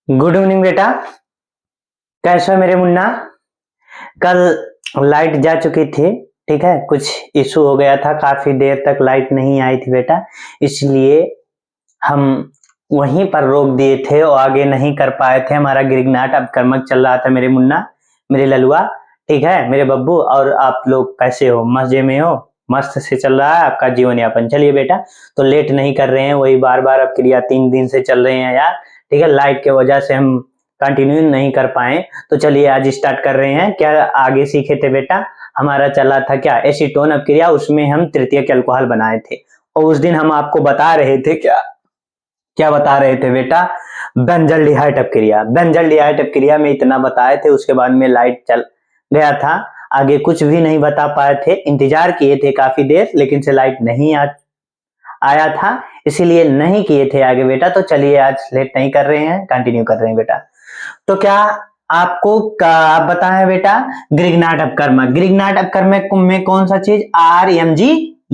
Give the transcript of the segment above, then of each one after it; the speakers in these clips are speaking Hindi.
गुड इवनिंग बेटा। कैसे हो मेरे मुन्ना? कल लाइट जा चुकी थी, ठीक है, कुछ इशू हो गया था, काफी देर तक लाइट नहीं आई थी बेटा, इसलिए हम वहीं पर रोक दिए थे और आगे नहीं कर पाए थे। हमारा गिरगिनाट अब कर्मक चल रहा था मेरे मुन्ना, मेरे ललुआ, ठीक है मेरे बब्बू। और आप लोग कैसे हो? मजे में हो? मस्त से चल रहा है आपका जीवन यापन? चलिए बेटा, तो लेट नहीं कर रहे हैं, वही बार बार अब क्रिया 3 दिन से चल रहे हैं यार, ठीक है, लाइट के वजह से हम कंटिन्यू नहीं कर पाए। तो चलिए आज स्टार्ट कर रहे हैं। क्या आगे सीखे थे बेटा? हमारा चला था क्या, एसीटोन अपक्रिया, उसमें हम तृतीयक अल्कोहल बनाए थे। और उस दिन हम आपको बता रहे थे क्या क्या बता रहे थे बेटा? बेंजल्डिहाइड अपक्रिया। बेंजल्डिहाइड अपक्रिया में इतना बताए थे, उसके बाद में लाइट चल गया था, आगे कुछ भी नहीं बता पाए थे। इंतजार किए थे काफी देर, लेकिन से लाइट नहीं आया था, इसीलिए नहीं किए थे आगे बेटा। तो चलिए आज लेट नहीं कर रहे हैं, कंटिन्यू कर रहे हैं बेटा। तो क्या आपको आप बताएं बेटा, ग्रिग्नाट अपकर्मक, ग्रिग्नाट अपकर्मक में कौन सा चीज? RMG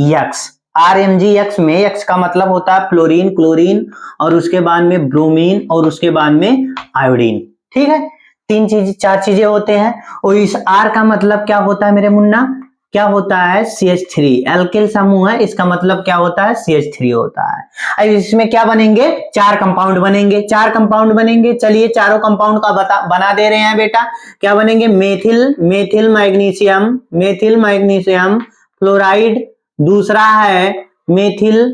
x. RMG यक्स में यक्स का मतलब होता है फ्लोरीन, क्लोरीन, और उसके बाद में ब्रोमीन, और उसके बाद में आयोडीन, ठीक है, चार चीजें होते हैं। और इस R का मतलब क्या होता है मेरे मुन्ना? क्या होता है? CH3, एल्किल समूह है, इसका मतलब क्या होता है? CH3 होता है। अब इसमें क्या बनेंगे? 4 कंपाउंड बनेंगे, 4 कंपाउंड बनेंगे। चलिए चारों कंपाउंड का बना दे रहे हैं बेटा। क्या बनेंगे? मेथिल मैग्नीशियम फ्लोराइड, दूसरा है मेथिल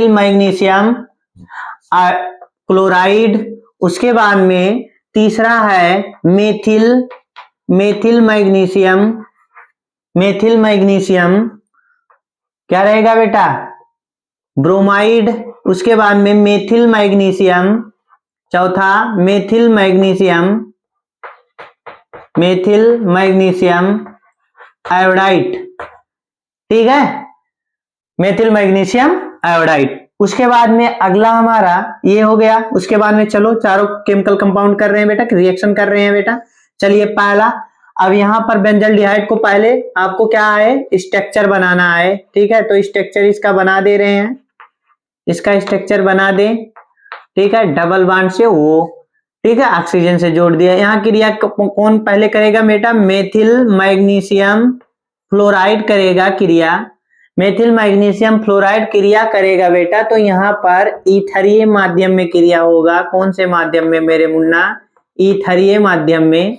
मैग्नीशियम क्लोराइड, उसके बाद में तीसरा है मेथिल मैग्नीशियम क्या रहेगा बेटा? ब्रोमाइड, उसके बाद में मेथिल मैग्नीशियम, चौथा मेथिल मैग्नीशियम आयोडाइड, ठीक है, मेथिल मैग्नीशियम आयोडाइड। उसके बाद में अगला हमारा ये हो गया। उसके बाद में चलो चारों केमिकल कंपाउंड कर रहे हैं बेटा, रिएक्शन कर रहे हैं बेटा। चलिए पहला, अब यहां पर बेंजल्डिहाइड को पहले आपको क्या है? स्ट्रक्चर बनाना है, ठीक है, तो स्ट्रक्चर इसका बना दे रहे हैं, इसका स्ट्रक्चर बना दे, ठीक है, डबल बॉन्ड से वो, ठीक है, ऑक्सीजन से जोड़ दिया। यहाँ क्रिया कौन पहले करेगा बेटा? मेथिल मैग्नीशियम फ्लोराइड करेगा क्रिया, मेथिल मैग्नीशियम फ्लोराइड क्रिया करेगा बेटा। तो यहाँ पर ईथरीय माध्यम में क्रिया होगा। कौन से माध्यम में मेरे मुन्ना? ईथरीय माध्यम में,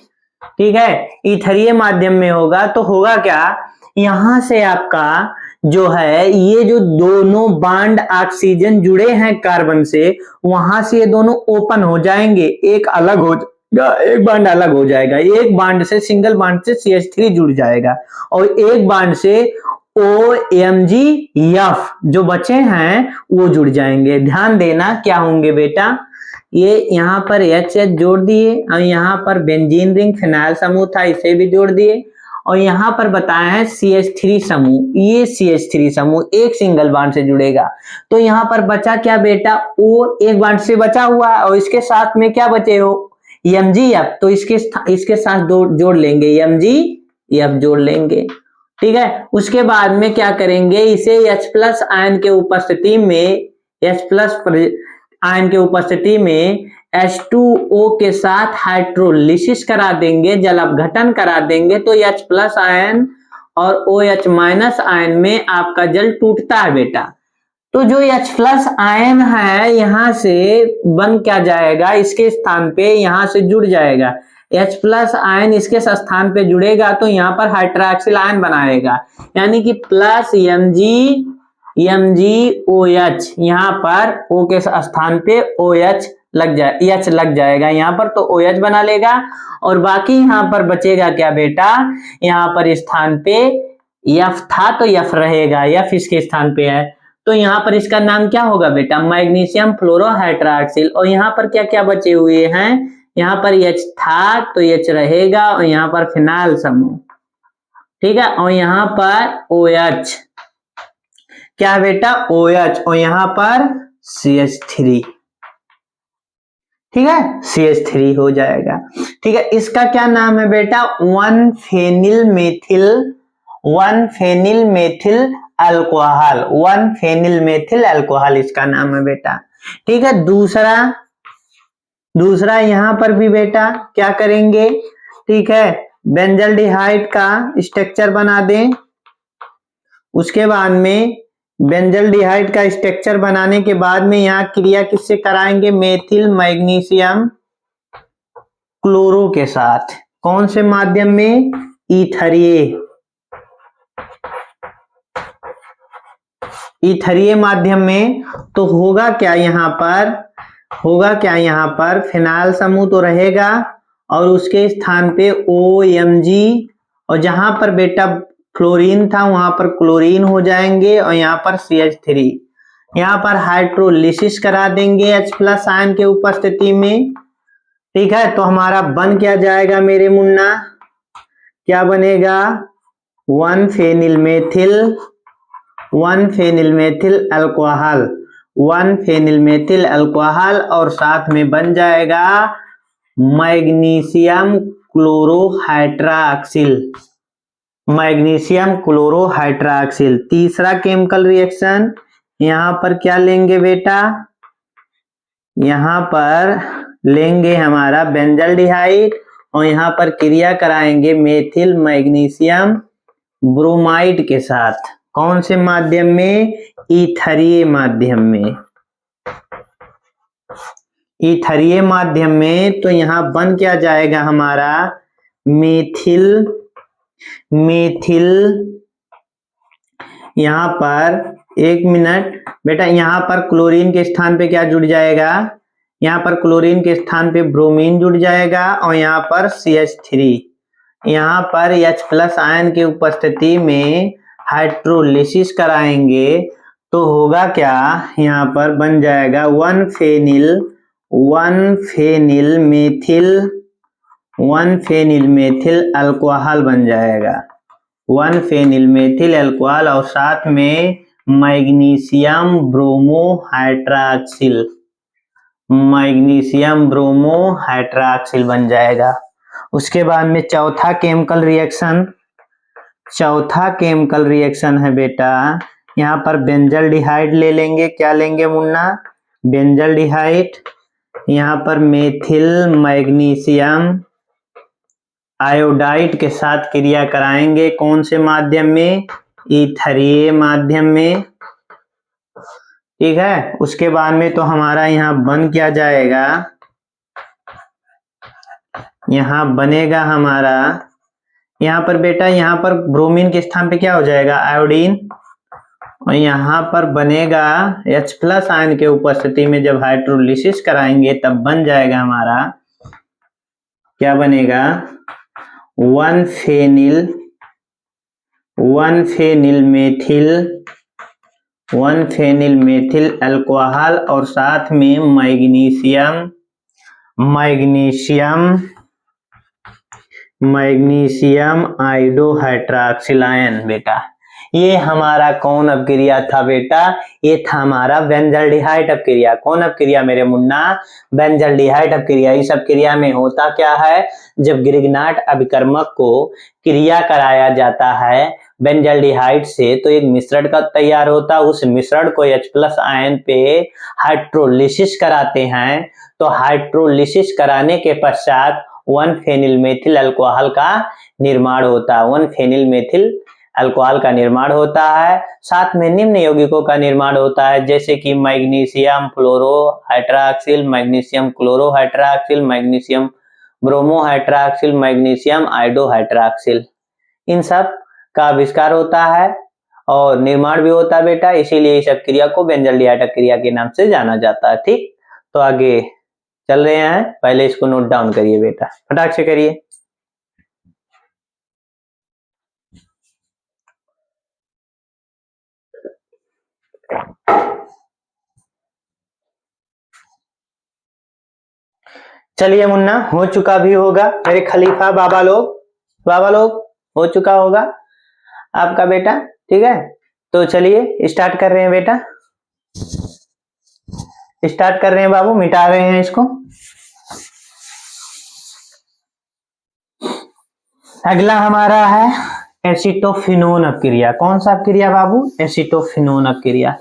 ठीक है, ईथरीय माध्यम में होगा। तो होगा क्या? यहां से आपका जो है, ये जो दोनों बांड ऑक्सीजन जुड़े हैं कार्बन से, वहां से ये दोनों ओपन हो जाएंगे, एक अलग हो जाएगा, एक बांड अलग हो जाएगा। एक बांड से, सिंगल बांड से CH3 जुड़ जाएगा, और एक बांड से OMgF जो बचे हैं वो जुड़ जाएंगे। ध्यान देना क्या होंगे बेटा? ये यहाँ पर HH जोड़ दिए, और यहाँ पर बेंजीन रिंग फिनाइल समूह था, इसे भी जोड़ दिए, और यहाँ पर बताया है CH3 समूह। ये CH3 समूह एक सिंगल बांड से जुड़ेगा। तो यहाँ पर बचा क्या बेटा? O एक बांड से बचा हुआ, और इसके साथ में क्या बचे हो? MgF, तो इसके साथ जोड़ लेंगे, MgF जोड़ लेंगे, ठीक है। उसके बाद में क्या करेंगे? इसे H+ आयन के उपस्थिति में, H+ आयन के उपस्थिति में H2O के साथ हाइड्रोलिसिस करा देंगे, जल अपघटन करा देंगे। तो H+ आयन और OH- आयन में आपका जल टूटता है बेटा। तो जो H+ आयन है यहां से बन क्या जाएगा? इसके स्थान पे यहां से जुड़ जाएगा। H+ आयन इसके स्थान पे जुड़ेगा, तो यहाँ पर हाइड्रोक्सिल आयन बनाएगा, यानी कि प्लस MgOH, यहाँ पर O के स्थान पे OH H लग जाएगा यहाँ पर, तो OH बना लेगा। और बाकी यहाँ पर बचेगा क्या बेटा? यहाँ पर स्थान पे F था, तो F रहेगा, F इसके स्थान पे है, तो यहाँ पर इसका नाम क्या होगा बेटा? मैग्नीशियम फ्लोरोहाइड्रॉक्सिल। और यहाँ पर क्या क्या बचे हुए हैं? यहाँ पर H था, तो H रहेगा, और यहाँ पर फिनाइल समूह, ठीक है, और यहाँ पर OH क्या बेटा? OH, और यहाँ पर CH3, ठीक है, CH3 हो जाएगा, ठीक है। इसका क्या नाम है बेटा? 1 phenyl 1 phenyl methyl alcohol, 1 phenyl methyl alcohol इसका नाम है बेटा। ठीक है, दूसरा यहां पर भी बेटा क्या करेंगे, ठीक है, बेंजल्डिहाइड का स्ट्रक्चर बना दें। उसके बाद में बेंजल्डिहाइड का स्ट्रक्चर बनाने के बाद में यहाँ क्रिया किससे कराएंगे, मेथिल मैग्नीशियम क्लोरो के साथ। कौन से माध्यम में, ईथरीय माध्यम में। तो होगा क्या यहाँ पर फिनाइल समूह तो रहेगा और उसके स्थान पे OMG, और जहां पर बेटा फ्लोरीन था वहां पर क्लोरीन हो जाएंगे और यहाँ पर CH3। यहाँ पर हाइड्रोलिसिस करा देंगे H+ आयन के उपस्थिति में। ठीक है, तो हमारा बन क्या जाएगा मेरे मुन्ना, क्या बनेगा, 1 phenyl methyl alcohol, 1 phenyl methyl alcohol, और साथ में बन जाएगा मैग्नीशियम क्लोरोहाइड्रॉक्सिल। तीसरा केमिकल रिएक्शन यहां पर क्या लेंगे बेटा, यहां पर लेंगे हमारा बेंजल्डिहाइड और यहां पर क्रिया कराएंगे मेथिल मैग्नीशियम ब्रोमाइड के साथ। कौन से माध्यम में, ईथरीय माध्यम में। तो यहां बन क्या जाएगा हमारा, मेथिल यहां पर, एक मिनट बेटा, यहां पर क्लोरीन के स्थान पे क्या जुड़ जाएगा, यहाँ पर क्लोरीन के स्थान पे ब्रोमीन जुड़ जाएगा और यहाँ पर CH3। यहाँ पर H+ आयन की उपस्थिति में हाइड्रोलिसिस कराएंगे तो होगा क्या, यहाँ पर बन जाएगा 1 फेनिल मेथिल अल्कोहल बन जाएगा, 1 फेनिल मेथिल अल्कोहल, और साथ में मैग्नीशियम ब्रोमोहाइड्रॉक्सिल बन जाएगा। उसके बाद में चौथा केमिकल रिएक्शन है बेटा, यहाँ पर बेंजल्डिहाइड ले लेंगे। क्या लेंगे मुन्ना, बेंजल्डिहाइड, यहाँ पर मेथिल मैग्नीशियम आयोडाइड के साथ क्रिया कराएंगे। कौन से माध्यम में, ईथरीय माध्यम में। ठीक है, उसके बाद में तो हमारा यहाँ बन क्या जाएगा, यहाँ बनेगा हमारा, यहाँ पर बेटा, यहाँ पर ब्रोमीन के स्थान पे क्या हो जाएगा, आयोडीन, और यहाँ पर बनेगा H+ आयन के उपस्थिति में जब हाइड्रोलिसिस कराएंगे तब बन जाएगा हमारा, क्या बनेगा, 1 फेनिल मेथिल अल्कोहल और साथ में मैग्नीशियम आयोडोहाइड्रॉक्सिल आयन। बेटा ये हमारा कौन अपक्रिया था बेटा, ये था हमारा बेंजल्डिहाइड अपक्रिया। कौन अपक्रिया मेरे मुन्ना, बेंजल्डिहाइड अपक्रिया। इस अपक्रिया में होता क्या है, जब ग्रिग्नाट अभिकर्मक को क्रिया कराया जाता है बेंजल्डिहाइड से तो एक मिश्रण का तैयार होता है। उस मिश्रण को H+ आयन पे हाइड्रोलिसिस कराते हैं। तो हाइड्रोलिसिस कराने के पश्चात 1 फेनिल मेथिल अल्कोहल का निर्माण होता है, 1 फेनिल मेथिल अल्कोहल का निर्माण होता है। साथ में निम्न यौगिकों का निर्माण होता है, जैसे कि magnesium fluorohydroxyl, magnesium chlorohydroxyl, magnesium bromohydroxyl, magnesium आयोडोहाइड्रॉक्सिल। इन सब का आविष्कार होता है और निर्माण भी होता है बेटा, इसीलिए इस अपक्रिया को बेंजल्डिहाइड अपक्रिया के नाम से जाना जाता है। ठीक, तो आगे चल रहे हैं, पहले इसको नोट डाउन करिए बेटा, फटाक से करिए। चलिए मुन्ना, हो चुका भी होगा मेरे खलीफा बाबा लोग हो चुका होगा आपका बेटा। ठीक है, तो चलिए स्टार्ट कर रहे हैं बेटा, स्टार्ट कर रहे हैं बाबू, मिटा रहे हैं इसको। अगला हमारा है एसिटोफिनोन अपक्रिया। कौन सा अपक्रिया बाबू? एसिटोफिनोन अपक्रिया।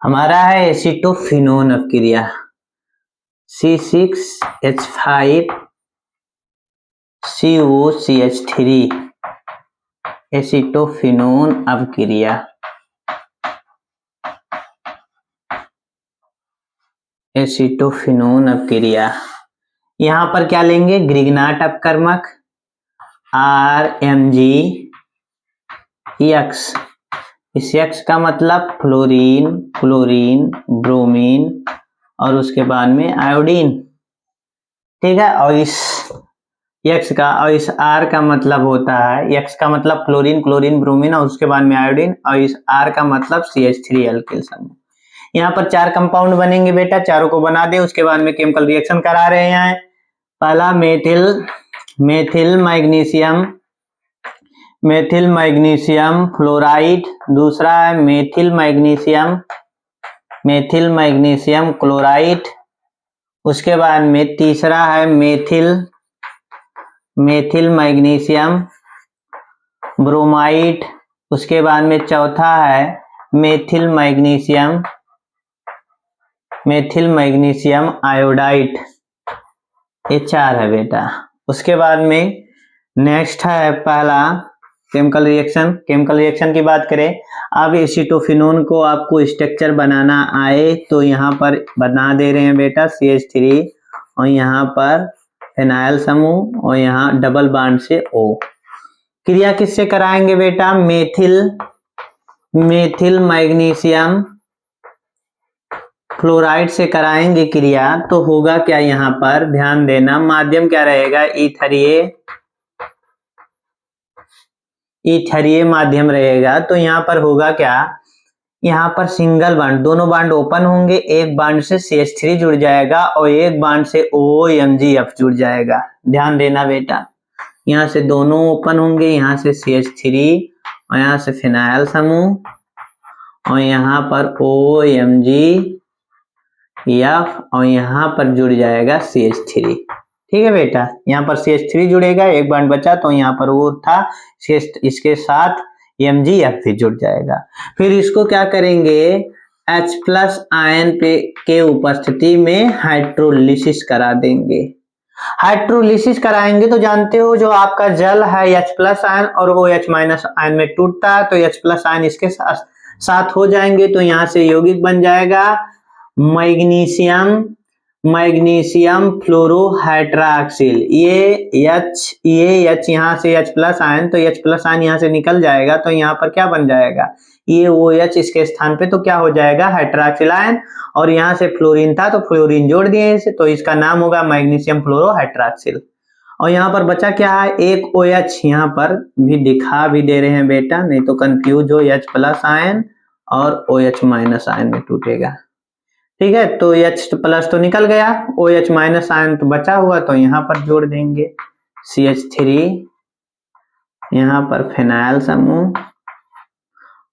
हमारा है एसिटोफिनोन अपक्रिया, C6H5COCH3 एसिटोफिनोन अपक्रिया। एसिटोफिनोन अपक्रिया। यहाँ पर क्या लेंगे? ग्रिग्नाट अपकर्मक RMgX। इस X का मतलब फ्लोरीन, क्लोरीन, ब्रोमीन और उसके बाद में आयोडीन। ठीक है, और इस X का और इस R का मतलब होता है, X का मतलब फ्लोरीन, क्लोरीन, ब्रोमीन और उसके बाद में आयोडीन, और इस R का मतलब CH3 एल्किल समूह। यहाँ पर 4 कंपाउंड बनेंगे बेटा, चारों को बना दे, उसके बाद में केमिकल रिएक्शन करा रहे हैं। पहला मेथिल मैग्नीशियम फ्लोराइड, दूसरा है मेथिल मैग्नीशियम क्लोराइड, उसके बाद में तीसरा है मेथिल मैग्नीशियम ब्रोमाइड, उसके बाद में चौथा है मेथिल मैग्नीशियम आयोडाइड। ये 4 है बेटा। उसके बाद में नेक्स्ट है पहला केमिकल रिएक्शन की बात करें। अब एसिटोफिनोन को आपको स्ट्रक्चर बनाना आए तो यहाँ पर बना दे रहे हैं बेटा CH3 और यहाँ पर फिनाइल समूह और यहाँ डबल बॉन्ड से O। क्रिया किससे कराएंगे बेटा? मेथिल मैग्नीशियम फ्लोराइड से कराएंगे क्रिया। तो होगा क्या? यहाँ पर ध्यान देना, माध्यम क्या रहेगा? ईथरीय माध्यम रहेगा। तो यहाँ पर होगा क्या? यहाँ पर सिंगल बॉन्ड, दोनों बॉन्ड ओपन होंगे, एक बॉन्ड से CH3 जुड़ जाएगा और एक बॉन्ड से OMgF जुड़ जाएगा। ध्यान देना बेटा, यहाँ से दोनों ओपन होंगे, यहाँ से CH3 और यहाँ से फिनाइल समूह और यहाँ पर OMgF और यहाँ पर जुड़ जाएगा CH3। ठीक है बेटा, यहाँ पर CH3 जुड़ेगा, एक बॉन्ड बचा तो यहाँ पर वो था, इसके साथ MgF भी जुड़ जाएगा। फिर इसको क्या करेंगे? H+ आयन के उपस्थिति में हाइड्रोलिसिस करा देंगे। हाइड्रोलिसिस कराएंगे तो जानते हो जो आपका जल है H+ आयन और वो H- आयन में टूटता है, तो H+ आयन इसके साथ हो जाएंगे, तो यहाँ से यौगिक बन जाएगा मैग्नीशियम फ्लोरोहाइड्रॉक्सिल। ये H यहाँ से H+ आयन, तो H+ आयन यहाँ से निकल जाएगा, तो यहाँ पर क्या बन जाएगा? ये OH इसके स्थान पे, तो क्या हो जाएगा? Hydroxyl ion. और यहाँ से फ्लोरीन था तो फ्लोरीन जोड़ दिए इसे, तो इसका नाम होगा मैग्नीशियम फ्लोरोहाइड्रॉक्सिल। और यहाँ पर बचा क्या है? एक OH यहाँ पर भी दिखा भी दे रहे हैं बेटा, नहीं तो कंफ्यूज हो, H+ आयन और OH- आयन में टूटेगा। ठीक है, तो H+ तो निकल गया, OH- आयन तो बचा हुआ, तो यहाँ पर जोड़ देंगे CH3, यहाँ पर फिनाइल समूह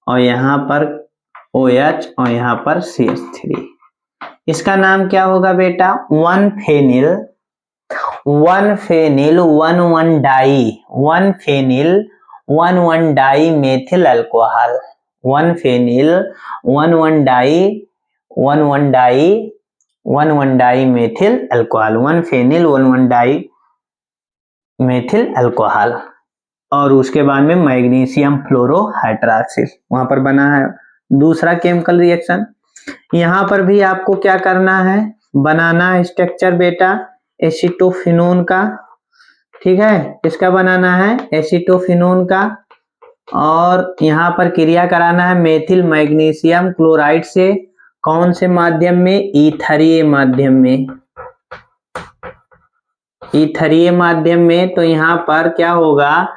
और यहाँ पर OH और यहाँ पर CH3। इसका नाम क्या होगा बेटा? 1-फेनिल 1,1-डाई मेथिल अल्कोहल। 1,1-डाई मेथिल अल्कोहल, 1,1-डाई मेथिल अल्कोहल। और उसके बाद में मैग्नीशियम फ्लोरोहाइड्रॉक्सिल वहां पर बना है। दूसरा केमिकल रिएक्शन, यहाँ पर भी आपको क्या करना है? बनाना है स्ट्रक्चर बेटा एसिटोफिनोन का। ठीक है, इसका बनाना है एसिटोफिनोन का, और यहाँ पर क्रिया कराना है मेथिल मैग्नीशियम क्लोराइड से। कौन से माध्यम में? ईथरीय माध्यम में। ईथरीय माध्यम में, तो यहाँ पर क्या होगा?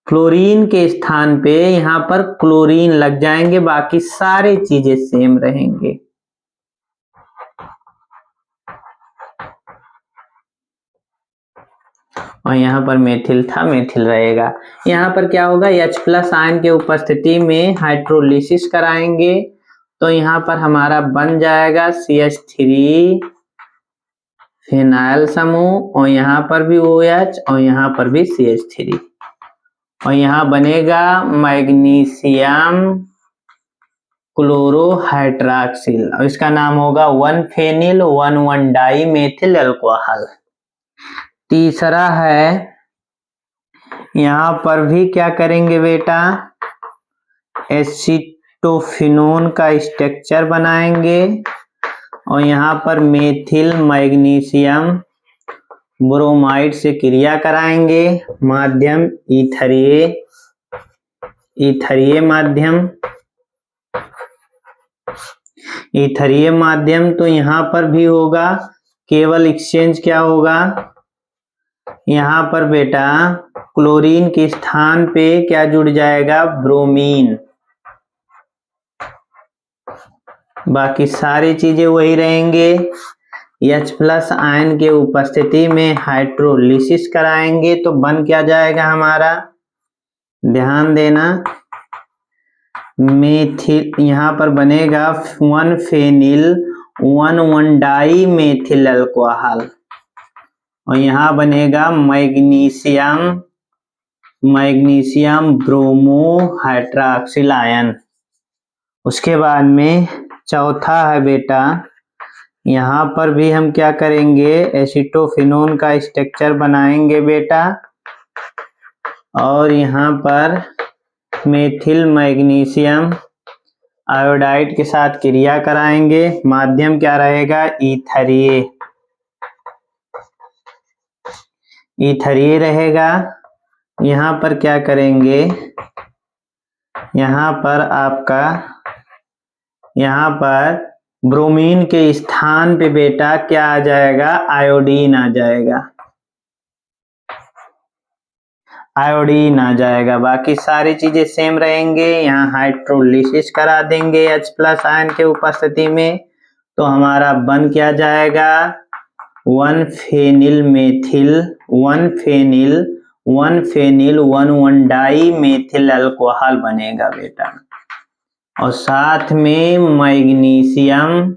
क्लोरीन के स्थान पे यहाँ पर क्लोरीन लग जाएंगे, बाकी सारी चीजें सेम रहेंगे। और यहाँ पर मेथिल था, मेथिल रहेगा। यहाँ पर क्या होगा, H+ आयन के उपस्थिति में हाइड्रोलिसिस कराएंगे तो यहाँ पर हमारा बन जाएगा CH3 फिनाइल समूह, और यहाँ पर भी OH और यहाँ पर भी CH3, और यहाँ बनेगा मैग्नीशियम क्लोरोहाइड्रॉक्सिल, और इसका नाम होगा 1-फेनिल 1,1-डाई मेथिल अल्कोहल। तीसरा है, यहाँ पर भी क्या करेंगे बेटा, एसीटोफिनोन का स्ट्रक्चर बनाएंगे और यहाँ पर मेथिल मैग्नीशियम ब्रोमाइड से क्रिया कराएंगे। माध्यम ईथरीय माध्यम तो यहाँ पर भी होगा, केवल एक्सचेंज क्या होगा, यहाँ पर बेटा क्लोरीन के स्थान पे क्या जुड़ जाएगा, ब्रोमीन। बाकी सारी चीजें वही रहेंगे। H+ आयन के उपस्थिति में हाइड्रोलिसिस कराएंगे तो बन क्या जाएगा हमारा, ध्यान देना, मेथिल, यहाँ पर बनेगा 1-फेनिल 1,1-डाई मेथिल अल्कोहल, और यहाँ बनेगा मैग्नीशियम ब्रोमो हाइड्रॉक्सिल आयन। उसके बाद में चौथा है बेटा, यहाँ पर भी हम क्या करेंगे, एसीटोफिनोन का स्ट्रक्चर बनाएंगे बेटा, और यहाँ पर मेथिल मैग्नीशियम आयोडाइड के साथ क्रिया कराएंगे। माध्यम क्या रहेगा, ईथरीय रहेगा। यहाँ पर क्या करेंगे, यहाँ पर आपका, यहाँ पर ब्रोमीन के स्थान पे बेटा क्या आ जाएगा, आयोडीन आ जाएगा, बाकी सारी चीजें सेम रहेंगे। यहाँ हाइड्रोलिसिस करा देंगे H+ आयन के उपस्थिति में तो हमारा बन क्या जाएगा, 1-फेनिल 1,1-डाई मेथिल अल्कोहल बनेगा बेटा, और साथ में मैग्नीशियम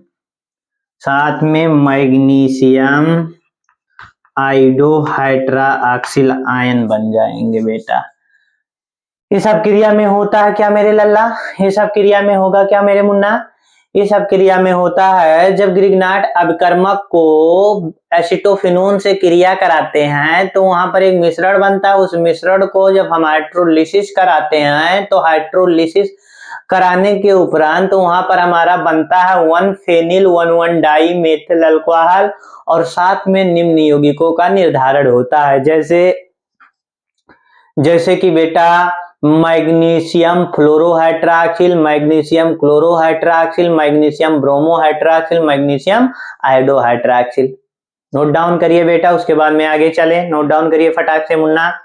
आइडोहाइड्रॉक्सिल आयन बन जाएंगे बेटा। ये सब क्रिया में होता है क्या मेरे लल्ला, ये सब क्रिया में होगा क्या मेरे मुन्ना, ये सब क्रिया में होता है जब ग्रिग्नाट अभिकर्मक को एसीटोफिनोन से क्रिया कराते हैं तो वहां पर एक मिश्रण बनता है। उस मिश्रण को जब हम हाइड्रोलिसिस कराते हैं तो हाइड्रोलिसिस कराने के उपरांत तो वहां पर हमारा बनता है 1-फेनिल 1,1-डाई मेथिल अल्कोहल, और साथ में निम्न यौगिकों का निर्धारण होता है, जैसे कि बेटा magnesium fluorohydroxyl, magnesium chlorohydroxyl, magnesium bromohydroxyl, magnesium iodohydroxyl. Note down करिए बेटा, उसके बाद में आगे चले, नोट डाउन करिए फटाक से मुन्ना।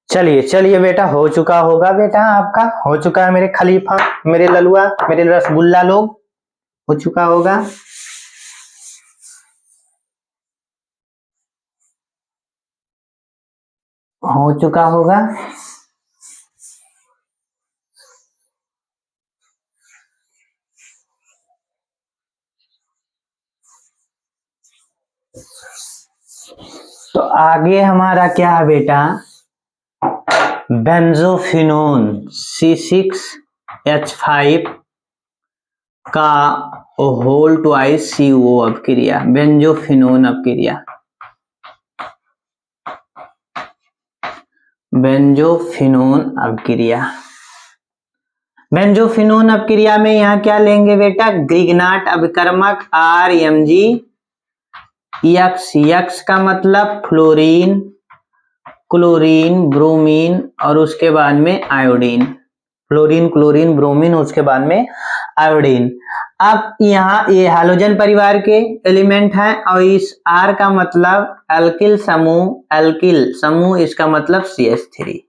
चलिए चलिए बेटा, हो चुका होगा बेटा, आपका हो चुका है मेरे खलीफा, मेरे ललुआ, मेरे रसगुल्ला लोग, हो चुका होगा। हो चुका होगा। तो आगे हमारा क्या है बेटा, बेंजोफिनोन C6H5 का होल ट्वाइस CO अपक्रिया, बेंजोफिनोन अपक्रिया, बेंजोफिनोन अपक्रिया में यहाँ क्या लेंगे बेटा, ग्रिग्नाट अभिकर्मक RMgX का मतलब फ्लोरीन, क्लोरीन, ब्रोमीन और उसके बाद में आयोडीन, फ्लोरीन, क्लोरीन, ब्रोमीन, उसके बाद में आयोडीन। अब यहाँ ये हैलोजन परिवार के एलिमेंट हैं और इस R का मतलब एल्किल समूह, इसका मतलब CH3।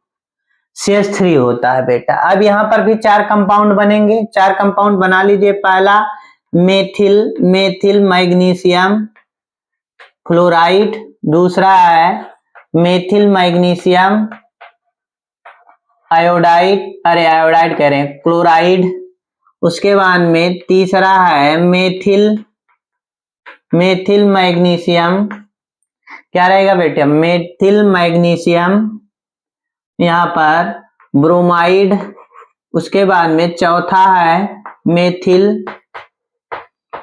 CH3 होता है बेटा। अब यहाँ पर भी 4 कंपाउंड बनेंगे, 4 कंपाउंड बना लीजिए। पहला मेथिल मैग्नीशियम फ्लोराइड, दूसरा है मेथिल मैग्नीशियम आयोडाइड, आयोडाइड कह रहे हैं, क्लोराइड। उसके बाद में तीसरा है मेथिल मैग्नीशियम, क्या रहेगा बेटे, मेथिल मैग्नीशियम यहाँ पर ब्रोमाइड। उसके बाद में चौथा है मेथिल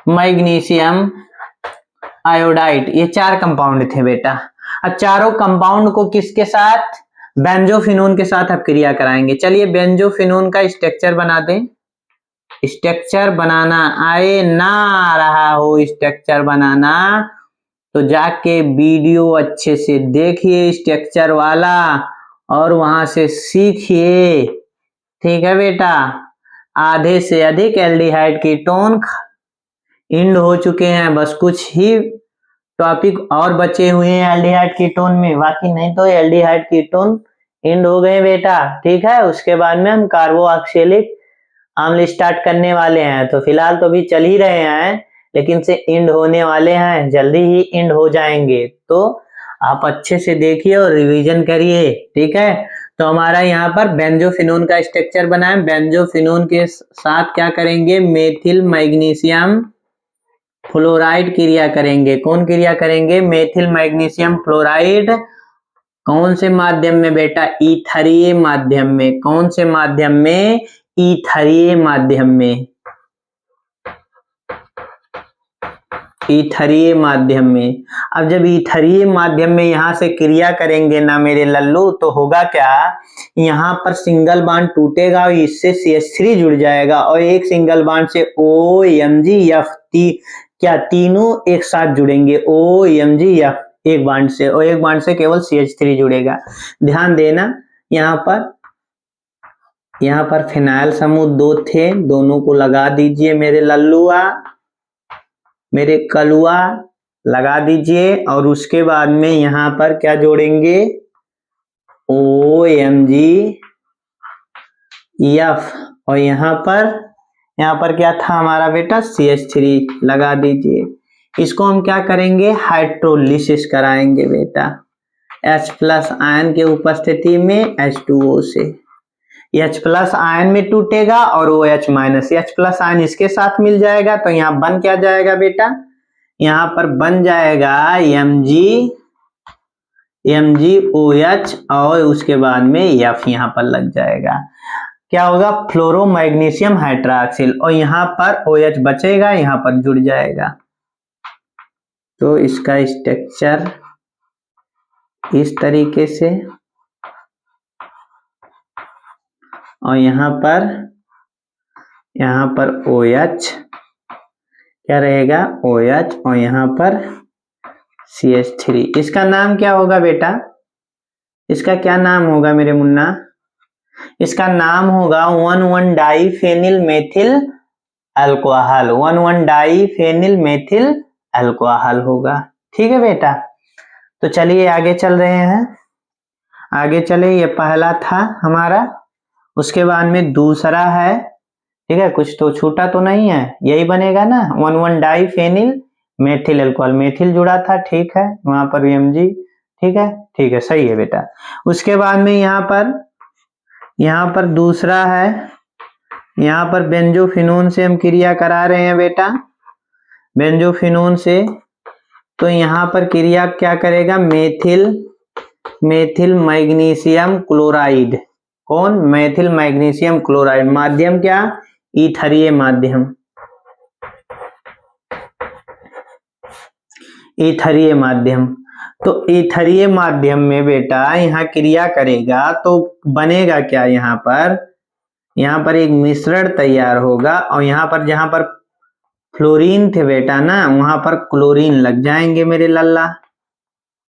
मैग्नीशियम आयोडाइड। ये 4 कंपाउंड थे बेटा। अब चारों कंपाउंड को किसके साथ, बेंजोफिनोन के साथ अब क्रिया कराएंगे। चलिए बेंजोफिनोन का स्ट्रक्चर बना दें। स्ट्रक्चर बनाना आए ना रहा हो स्ट्रक्चर बनाना, तो जाके वीडियो अच्छे से देखिए स्ट्रक्चर वाला और वहां से सीखिए, ठीक है बेटा। आधे से अधिक एल्डिहाइड कीटोन इंड हो चुके हैं, बस कुछ ही टॉपिक और बचे हुए हैं एल्डिहाइड कीटोन में, बाकी नहीं तो एल्डिहाइड कीटोन इंड हो गए बेटा, ठीक है। उसके बाद में हम कार्बोक्सिलिक अम्ल स्टार्ट करने वाले हैं। तो फिलहाल तो भी चल ही रहे हैं, लेकिन से इंड होने वाले हैं, जल्दी ही इंड हो जाएंगे। तो आप अच्छे से देखिए और रिवीजन करिए, ठीक है। तो हमारा यहाँ पर बेंजोफिनोन का स्ट्रक्चर बना है। बेंजोफिनोन के साथ क्या करेंगे, मेथिल मैग्नीशियम फ्लोराइड क्रिया करेंगे। कौन क्रिया करेंगे, मेथिल मैग्नीशियम फ्लोराइड। कौन से माध्यम में बेटा, ईथरीय माध्यम में। कौन से माध्यम में, ईथरीय माध्यम में, ईथरीय माध्यम में। अब जब ईथरीय माध्यम में यहां से क्रिया करेंगे ना मेरे लल्लू, तो होगा क्या, यहाँ पर सिंगल बॉन्ड टूटेगा और इससे CH3 जुड़ जाएगा और एक सिंगल बॉन्ड से OMgF क्या तीनों एक साथ जुड़ेंगे। OMgF एक बॉन्ड से, और एक बॉन्ड से केवल CH3 जुड़ेगा। ध्यान देना, यहाँ पर फिनाइल समूह 2 थे, दोनों को लगा दीजिए मेरे लल्लुआ, मेरे कलुआ, लगा दीजिए। और उसके बाद में यहाँ पर क्या जोड़ेंगे, OMgF, और यहाँ पर क्या था हमारा बेटा, CH3 लगा दीजिए। इसको हम क्या करेंगे, हाइड्रोलिसिस कराएंगे बेटा, H+ आयन के उपस्थिति में H2O से। H+ आयन में टूटेगा और OH-, H+ आयन इसके साथ मिल जाएगा, तो यहाँ बन क्या जाएगा बेटा, यहाँ पर बन जाएगा MgOH और उसके बाद में F यहाँ पर लग जाएगा। क्या होगा, फ्लोरो मैग्नीशियम हाइड्रॉक्सिल, और यहाँ पर OH बचेगा, यहाँ पर जुड़ जाएगा। तो इसका स्ट्रक्चर इस तरीके से, और यहाँ पर OH क्या रहेगा, OH, और यहाँ पर CH3। इसका नाम क्या होगा बेटा, इसका क्या नाम होगा मेरे मुन्ना, इसका नाम होगा 1,1-डाइफेनिल मेथिल अल्कोहल। 1,1-डाइफेनिल मेथिल अल्कोहल होगा, ठीक है बेटा। तो चलिए आगे चल रहे हैं, आगे चले। ये पहला था हमारा, उसके बाद में दूसरा है, ठीक है। कुछ तो छूटा तो नहीं है, यही बनेगा ना, 1,1-डाइफेनिल मेथिल अल्कोहल, मेथिल जुड़ा था, ठीक है, वहां पर Mg, ठीक है, सही है बेटा। उसके बाद में यहाँ पर दूसरा है, यहाँ पर बेंजोफिनोन से हम क्रिया करा रहे हैं बेटा, बेंजोफिनोन से। तो यहाँ पर क्रिया क्या करेगा, मेथिल मैग्नीशियम क्लोराइड। कौन, मेथिल मैग्नीशियम क्लोराइड। माध्यम क्या, ईथरीय माध्यम, ईथरीय माध्यम। तो ईथरीय माध्यम में बेटा यहाँ क्रिया करेगा तो बनेगा क्या, यहाँ पर एक मिश्रण तैयार होगा, और यहाँ पर जहां पर फ्लोरीन थे बेटा ना, वहां पर क्लोरीन लग जाएंगे मेरे लल्ला,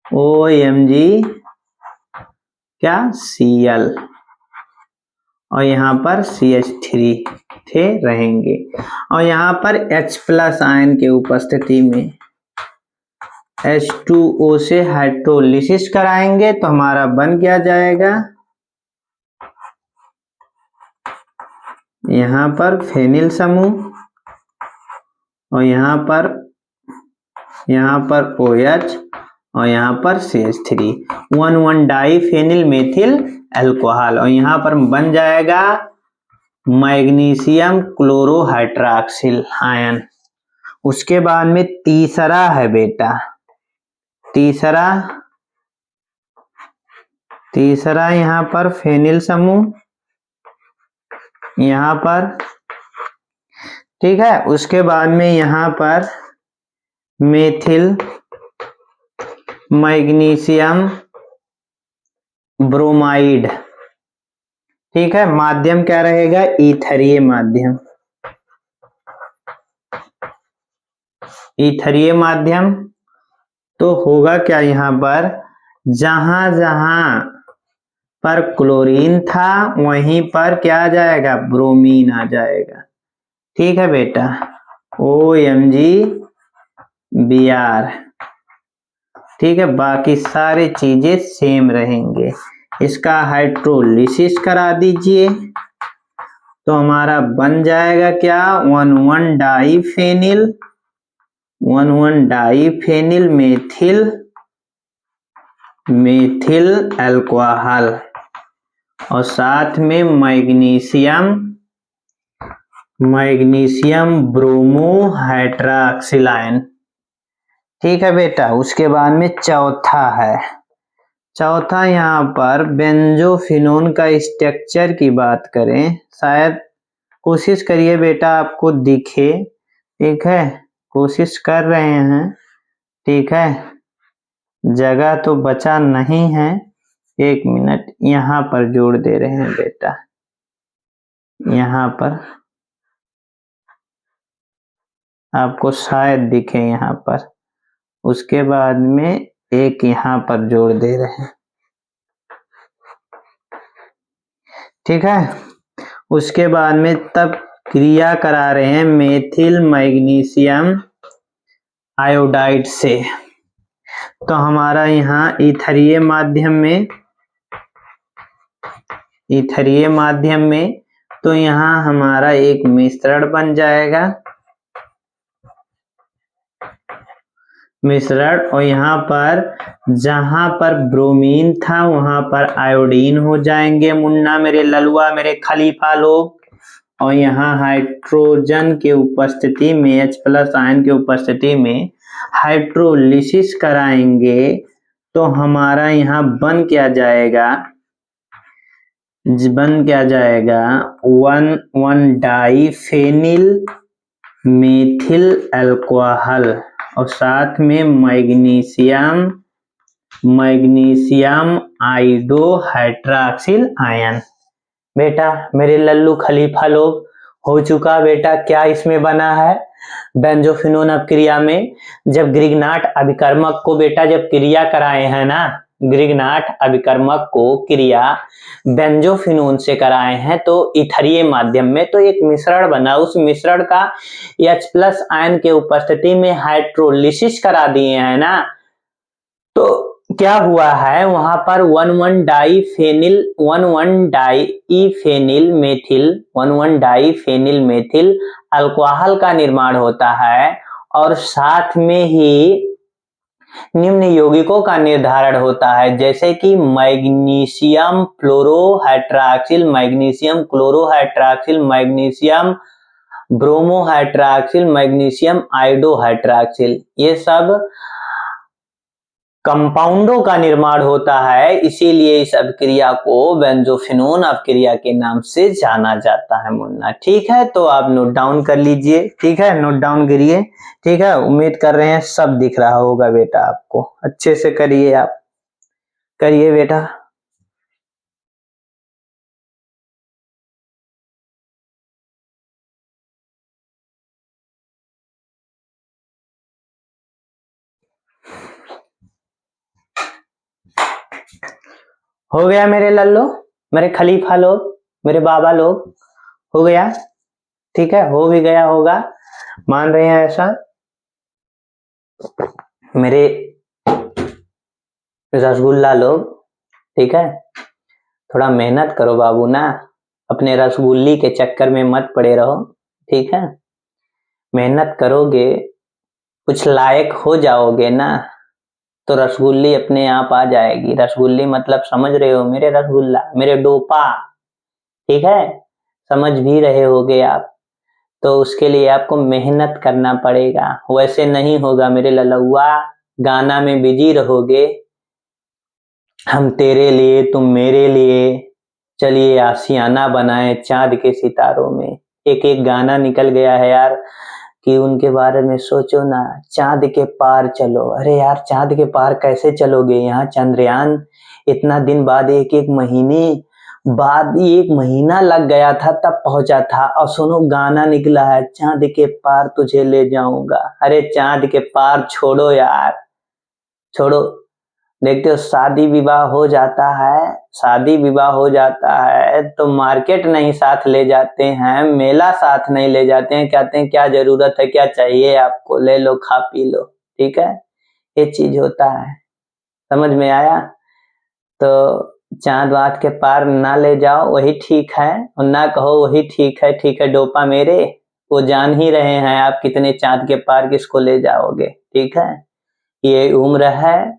OMg क्या, Cl, और यहाँ पर CH3 थे रहेंगे, और यहाँ पर H+ आयन के उपस्थिति में H2O से हाइड्रोलिसिस कराएंगे, तो हमारा बन क्या जाएगा, यहाँ पर फेनिल समूह और यहाँ पर OH और यहाँ पर CH3 1,1 die phenyl methyl alcohol और यहाँ पर बन जाएगा मैग्नीशियम क्लोरोहाइड्रॉक्सिल आयन। उसके बाद में तीसरा है बेटा, तीसरा यहाँ पर फेनिल समूह यहाँ पर, ठीक है। उसके बाद में यहाँ पर मेथिल मैग्नीशियम ब्रोमाइड, ठीक है। माध्यम क्या रहेगा, ईथरीय माध्यम, ईथरीय माध्यम। तो होगा क्या, यहाँ पर जहां जहां पर क्लोरीन था वहीं पर क्या आ जाएगा, ब्रोमीन आ जाएगा, ठीक है बेटा। OMgBr, ठीक है। बाकी सारी चीजें सेम रहेंगे। इसका हाइड्रोलिसिस करा दीजिए तो हमारा बन जाएगा क्या, 1,1 डाईफेनिल मेथिल अल्कोहल और साथ में मैग्नीशियम ब्रोमोहाइड्रॉक्सिल आयन, ठीक है बेटा। उसके बाद में चौथा यहाँ पर बेंजोफिनोन का स्ट्रक्चर की बात करें, शायद कोशिश करिए बेटा आपको दिखे, ठीक है। कोशिश कर रहे हैं, ठीक है। जगह तो बचा नहीं है, 1 मिनट यहाँ पर जोड़ दे रहे हैं बेटा, यहाँ पर आपको शायद दिखे यहाँ पर। उसके बाद में एक यहाँ पर जोड़ दे रहे हैं, ठीक है। उसके बाद में तब क्रिया करा रहे हैं मेथिल मैग्नीशियम आयोडाइड से। तो हमारा यहाँ ईथरीय माध्यम में तो यहाँ हमारा एक मिश्रण बन जाएगा, और यहाँ पर जहां पर ब्रोमीन था वहां पर आयोडीन हो जाएंगे मुन्ना मेरे ललुआ मेरे खलीफा लोग। और यहाँ हाइड्रोजन के उपस्थिति में H+ आयन की उपस्थिति में हाइड्रोलिसिस कराएंगे तो हमारा यहाँ बन क्या जाएगा, 1,1 डाईफेनिल मेथिल अल्कोहल और साथ में मैग्नीशियम आयोडोहाइड्रॉक्सिल आयन। बेटा मेरे लल्लू खलीफा लोग, हो चुका बेटा। क्या इसमें बना है, बेंजोफिनोन अपक्रिया में जब ग्रिग्नाट अभिकर्मक को बेटा जब क्रिया कराए हैं ना, ग्रिग्नाट अभिकर्मक को क्रिया बेंजोफिनोन से कराए हैं तो ईथरीय माध्यम में तो एक मिश्रण बना, उस मिश्रण का H+ आयन के उपस्थिति में हाइड्रोलिसिस करा दिए हैं ना, तो क्या हुआ है वहां पर 1,1 डाईफेनिल मेथिल अल्कोहल का निर्माण होता है और साथ में ही निम्न यौगिकों का निर्धारण होता है, जैसे कि magnesium chlorohydroxyl, magnesium bromohydroxyl, magnesium आयोडोहाइड्रॉक्सिल, ये सब कंपाउंडों का निर्माण होता है। इसीलिए इस अपक्रिया को बेंजोफिनोन अपक्रिया के नाम से जाना जाता है मुन्ना, ठीक है। तो आप नोट डाउन कर लीजिए, ठीक है, नोट डाउन करिए, ठीक है। उम्मीद कर रहे हैं सब दिख रहा होगा बेटा आपको, अच्छे से करिए, आप करिए बेटा। हो गया मेरे लल्लो, मेरे खलीफा लोग, मेरे बाबा लोग, हो गया, ठीक है। हो भी गया होगा, मान रहे हैं ऐसा। मेरे रसगुल्ला लोग, ठीक है, थोड़ा मेहनत करो बाबू ना, अपने रसगुल्ली के चक्कर में मत पड़े रहो, ठीक है। मेहनत करोगे, कुछ लायक हो जाओगे ना, तो रसगुल्ली अपने आप आ जाएगी। रसगुल्ली मतलब समझ रहे हो, मेरे रसगुल्ला, मेरे डोपा, ठीक है, समझ भी रहे होगे आप। तो उसके लिए आपको मेहनत करना पड़ेगा, वैसे नहीं होगा मेरे ललौआ। गाना में बिजी रहोगे, हम तेरे लिए तुम मेरे लिए, चलिए आशियाना बनाए चांद के सितारों में। एक एक गाना निकल गया है यार, कि उनके बारे में सोचो ना, चांद के पार चलो। अरे यार, चांद के पार कैसे चलोगे? यहाँ चंद्रयान इतना दिन बाद, एक एक महीने बाद, 1 महीना लग गया था तब पहुंचा था, और सुनो गाना निकला है, चांद के पार तुझे ले जाऊंगा। अरे चांद के पार छोड़ो यार, छोड़ो। देखते हो शादी विवाह हो जाता है, शादी विवाह हो जाता है तो मार्केट नहीं साथ ले जाते हैं, मेला साथ नहीं ले जाते हैं, कहते हैं क्या जरूरत है, क्या चाहिए आपको, ले लो खा पी लो, ठीक है। ये चीज होता है, समझ में आया? तो चांद वाद के पार ना ले जाओ वही ठीक है, और ना कहो वही ठीक है। ठीक है डोपा मेरे, वो जान ही रहे हैं आप कितने चांद के पार किसको ले जाओगे, ठीक है। ये उम्र है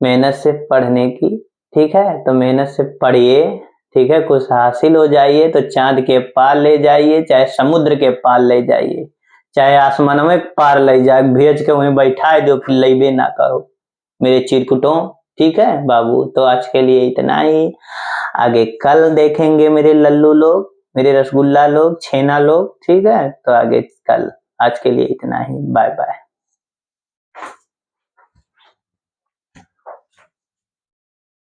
मेहनत से पढ़ने की, ठीक है, तो मेहनत से पढ़िए, ठीक है, कुछ हासिल हो जाइए तो चांद के पार ले जाइए, चाहे समुद्र के पार ले जाइए, चाहे आसमान में पार ले जाए, भेज के वहीं बैठा दो, फिर लेबे ना करो मेरे चिरकुटों, ठीक है बाबू। तो आज के लिए इतना ही, आगे कल देखेंगे मेरे लल्लू लोग, मेरे रसगुल्ला लोग, छेना लोग, ठीक है। तो आगे कल, आज के लिए इतना ही, बाय बाय।